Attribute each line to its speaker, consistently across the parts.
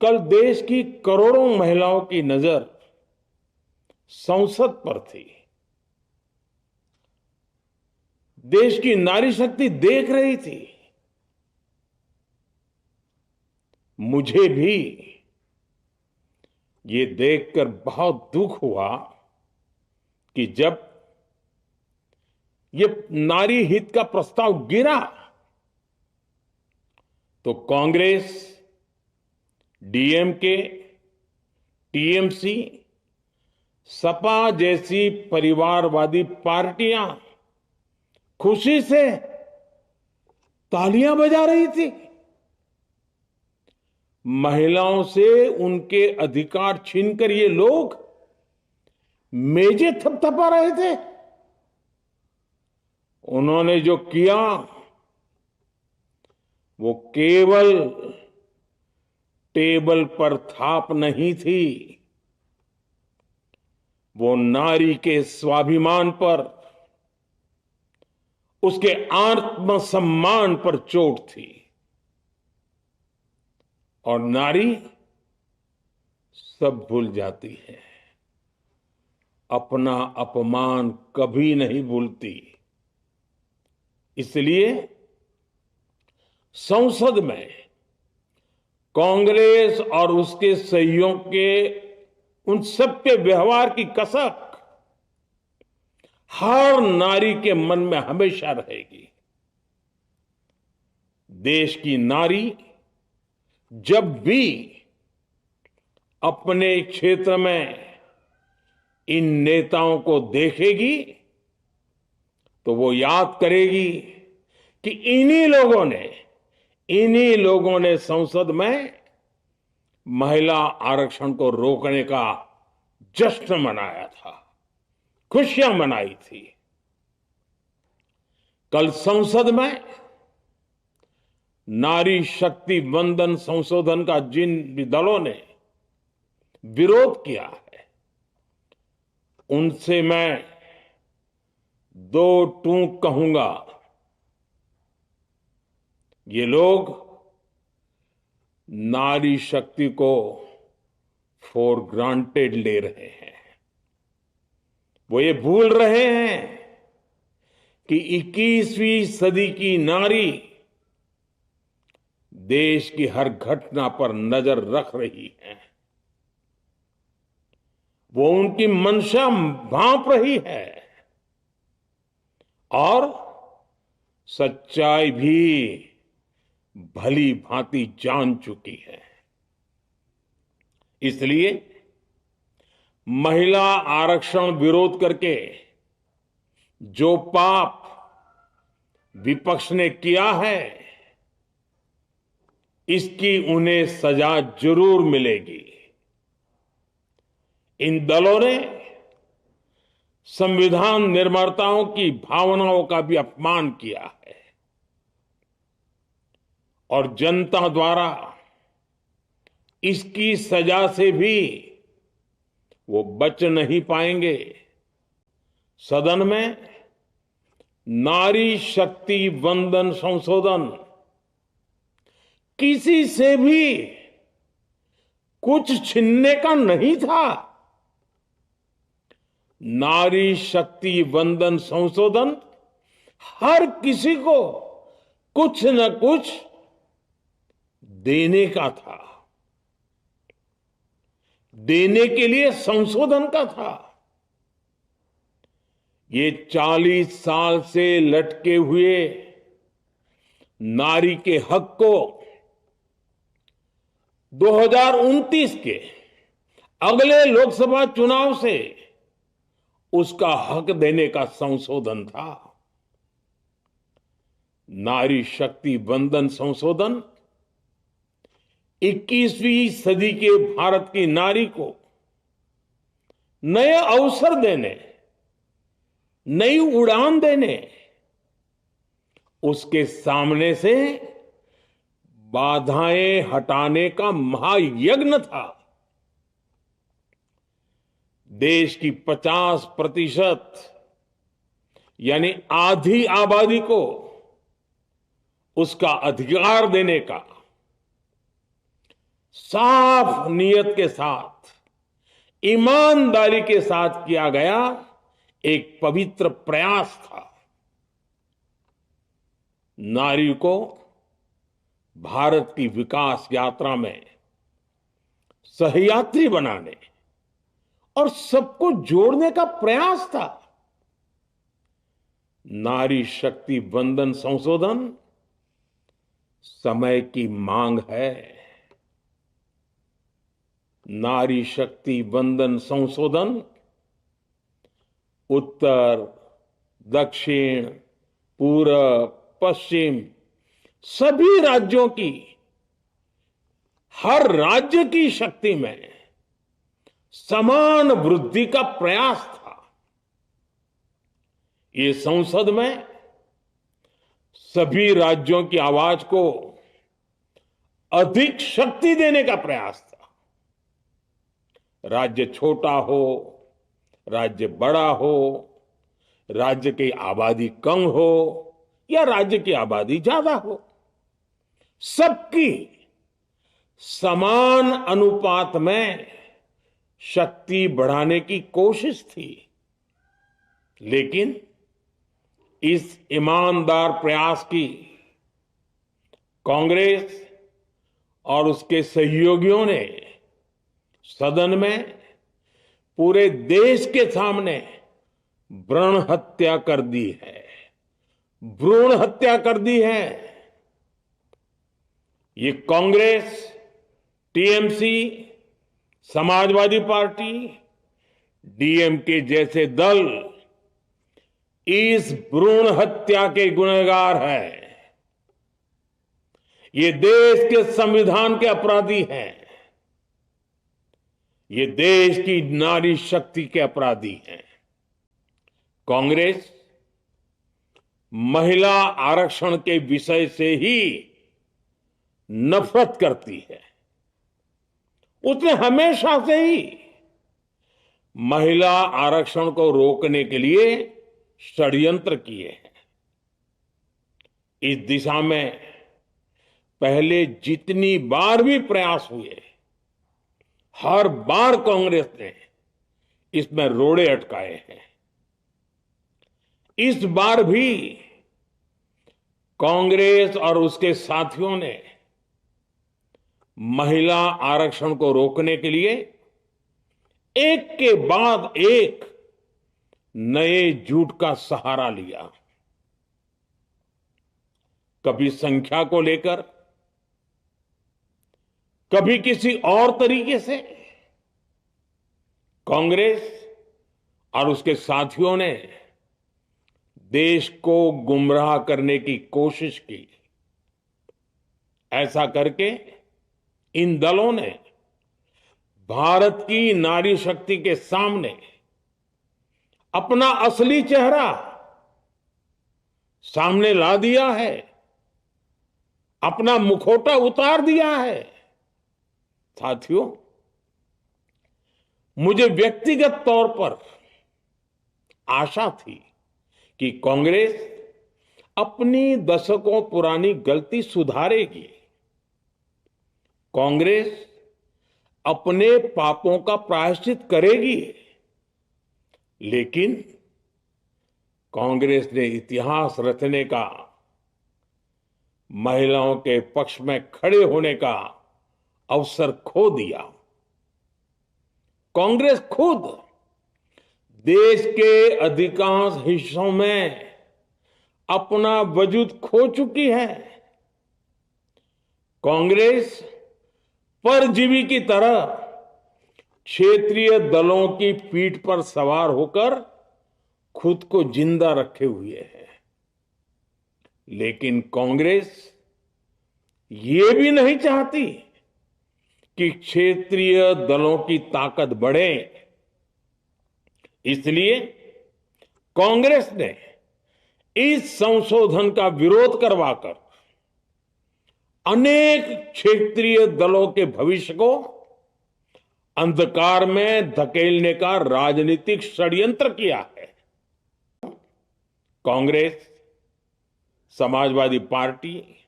Speaker 1: कल देश की करोड़ों महिलाओं की नजर संसद पर थी। देश की नारी शक्ति देख रही थी। मुझे भी ये देखकर बहुत दुख हुआ कि जब ये नारी हित का प्रस्ताव गिरा तो कांग्रेस, डीएमके, टीएमसी, सपा जैसी परिवारवादी पार्टियां खुशी से तालियां बजा रही थी। महिलाओं से उनके अधिकार छीनकर ये लोग मेजें थपथपा रहे थे। उन्होंने जो किया वो केवल टेबल पर थाप नहीं थी, वो नारी के स्वाभिमान पर, उसके आत्मसम्मान पर चोट थी। और नारी सब भूल जाती है, अपना अपमान कभी नहीं भूलती। इसलिए संसद में कांग्रेस और उसके सहयोग के उन सबके व्यवहार की कसक हर नारी के मन में हमेशा रहेगी। देश की नारी जब भी अपने क्षेत्र में इन नेताओं को देखेगी तो वो याद करेगी कि इन्हीं लोगों ने संसद में महिला आरक्षण को रोकने का जश्न मनाया था, खुशियां मनाई थी। कल संसद में नारी शक्ति वंदन संशोधन का जिन भी दलों ने विरोध किया है, उनसे मैं दो टूक कहूंगा। ये लोग नारी शक्ति को फॉर ग्रांटेड ले रहे हैं। वो ये भूल रहे हैं कि 21वीं सदी की नारी देश की हर घटना पर नजर रख रही है। वो उनकी मंशा भांप रही है और सच्चाई भी भली भांति जान चुकी है। इसलिए महिला आरक्षण विरोध करके जो पाप विपक्ष ने किया है, इसकी उन्हें सजा जरूर मिलेगी। इन दलों ने संविधान निर्माताओं की भावनाओं का भी अपमान किया है और जनता द्वारा इसकी सजा से भी वो बच नहीं पाएंगे। सदन में नारी शक्ति वंदन संशोधन किसी से भी कुछ छीनने का नहीं था। नारी शक्ति वंदन संशोधन हर किसी को कुछ न कुछ देने का था, देने के लिए संशोधन का था। ये 40 साल से लटके हुए नारी के हक को 2029 के अगले लोकसभा चुनाव से उसका हक देने का संशोधन था। नारी शक्ति वंदन संशोधन 21वीं सदी के भारत की नारी को नए अवसर देने, नई उड़ान देने, उसके सामने से बाधाएं हटाने का महायज्ञ था। देश की 50% यानी आधी आबादी को उसका अधिकार देने का साफ नियत के साथ, ईमानदारी के साथ किया गया एक पवित्र प्रयास था। नारी को भारत की विकास यात्रा में सहयात्री बनाने और सबको जोड़ने का प्रयास था। नारी शक्ति वंदन संशोधन समय की मांग है। नारी शक्ति वंदन संशोधन उत्तर, दक्षिण, पूरब, पश्चिम सभी राज्यों की, हर राज्य की शक्ति में समान वृद्धि का प्रयास था। ये संसद में सभी राज्यों की आवाज को अधिक शक्ति देने का प्रयास था। राज्य छोटा हो, राज्य बड़ा हो, राज्य की आबादी कम हो या राज्य की आबादी ज्यादा हो, सबकी समान अनुपात में शक्ति बढ़ाने की कोशिश थी। लेकिन इस ईमानदार प्रयास की कांग्रेस और उसके सहयोगियों ने सदन में पूरे देश के सामने भ्रूण हत्या कर दी है। भ्रूण हत्या कर दी है। ये Congress, TMC, Samajwadi party, DMK जैसे दल इस भ्रूण हत्या के गुनहगार हैं। ये देश के संविधान के अपराधी हैं। ये देश की नारी शक्ति के अपराधी हैं। कांग्रेस महिला आरक्षण के विषय से ही नफरत करती है। उसने हमेशा से ही महिला आरक्षण को रोकने के लिए षड्यंत्र किए हैं। इस दिशा में पहले जितनी बार भी प्रयास हुए, हर बार कांग्रेस ने इसमें रोड़े अटकाए हैं। इस बार भी कांग्रेस और उसके साथियों ने महिला आरक्षण को रोकने के लिए एक के बाद एक नए झूठ का सहारा लिया। कभी संख्या को लेकर, कभी किसी और तरीके से कांग्रेस और उसके साथियों ने देश को गुमराह करने की कोशिश की। ऐसा करके इन दलों ने भारत की नारी शक्ति के सामने अपना असली चेहरा सामने ला दिया है, अपना मुखौटा उतार दिया है। साथियों, मुझे व्यक्तिगत तौर पर आशा थी कि कांग्रेस अपनी दशकों पुरानी गलती सुधारेगी। कांग्रेस अपने पापों का प्रायश्चित करेगी। लेकिन कांग्रेस ने इतिहास रचने का, महिलाओं के पक्ष में खड़े होने का अवसर खो दिया। कांग्रेस खुद देश के अधिकांश हिस्सों में अपना वजूद खो चुकी है। कांग्रेस परजीवी की तरह क्षेत्रीय दलों की पीठ पर सवार होकर खुद को जिंदा रखे हुए है। लेकिन कांग्रेस ये भी नहीं चाहती कि क्षेत्रीय दलों की ताकत बढ़े। इसलिए कांग्रेस ने इस संशोधन का विरोध करवाकर अनेक क्षेत्रीय दलों के भविष्य को अंधकार में धकेलने का राजनीतिक षड्यंत्र किया है। Congress, Samajwadi party,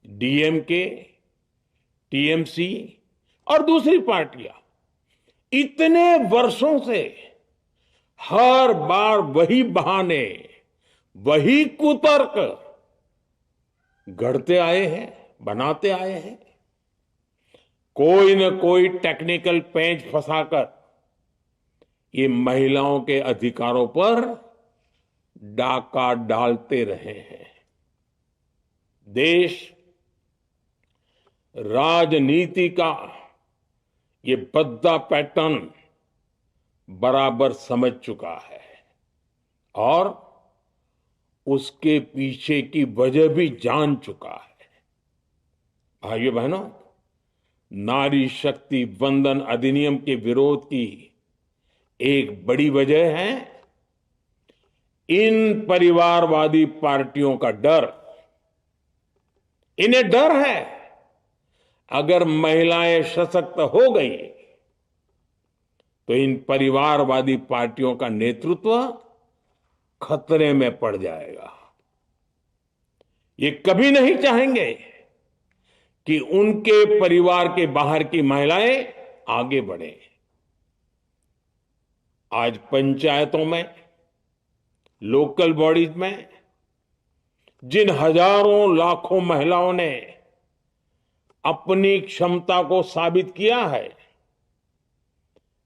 Speaker 1: DMK, TMC और दूसरी पार्टियां इतने वर्षों से हर बार वही बहाने, वही कुतर्क गढ़ते आए हैं, बनाते आए हैं। कोई न कोई टेक्निकल पेंच फंसाकर ये महिलाओं के अधिकारों पर डाका डालते रहे हैं। देश राजनीति का ये भद्दा पैटर्न बराबर समझ चुका है और उसके पीछे की वजह भी जान चुका है। भाइयों बहनों, नारी शक्ति वंदन अधिनियम के विरोध की एक बड़ी वजह है इन परिवारवादी पार्टियों का डर। इन्हें डर है अगर महिलाएं सशक्त हो गई तो इन परिवारवादी पार्टियों का नेतृत्व खतरे में पड़ जाएगा। ये कभी नहीं चाहेंगे कि उनके परिवार के बाहर की महिलाएं आगे बढ़े। आज पंचायतों में, लोकल बॉडीज में जिन हजारों लाखों महिलाओं ने अपनी क्षमता को साबित किया है,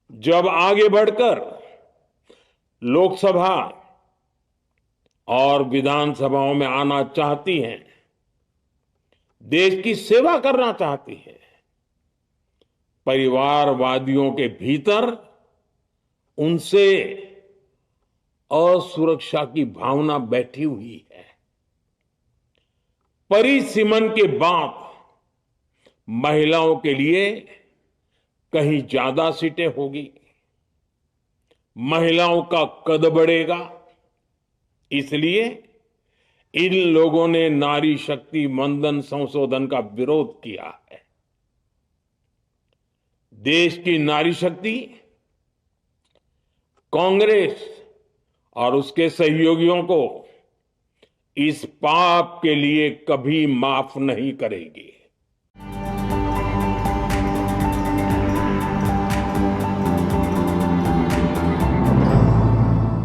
Speaker 1: जब आगे बढ़कर लोकसभा और विधानसभाओं में आना चाहती हैं, देश की सेवा करना चाहती हैं, परिवारवादियों के भीतर उनसे असुरक्षा की भावना बैठी हुई है। परिसीमन के बाद महिलाओं के लिए कहीं ज्यादा सीटें होगी, महिलाओं का कद बढ़ेगा। इसलिए इन लोगों ने नारी शक्ति वंदन संशोधन का विरोध किया है। देश की नारी शक्ति कांग्रेस और उसके सहयोगियों को इस पाप के लिए कभी माफ नहीं करेगी।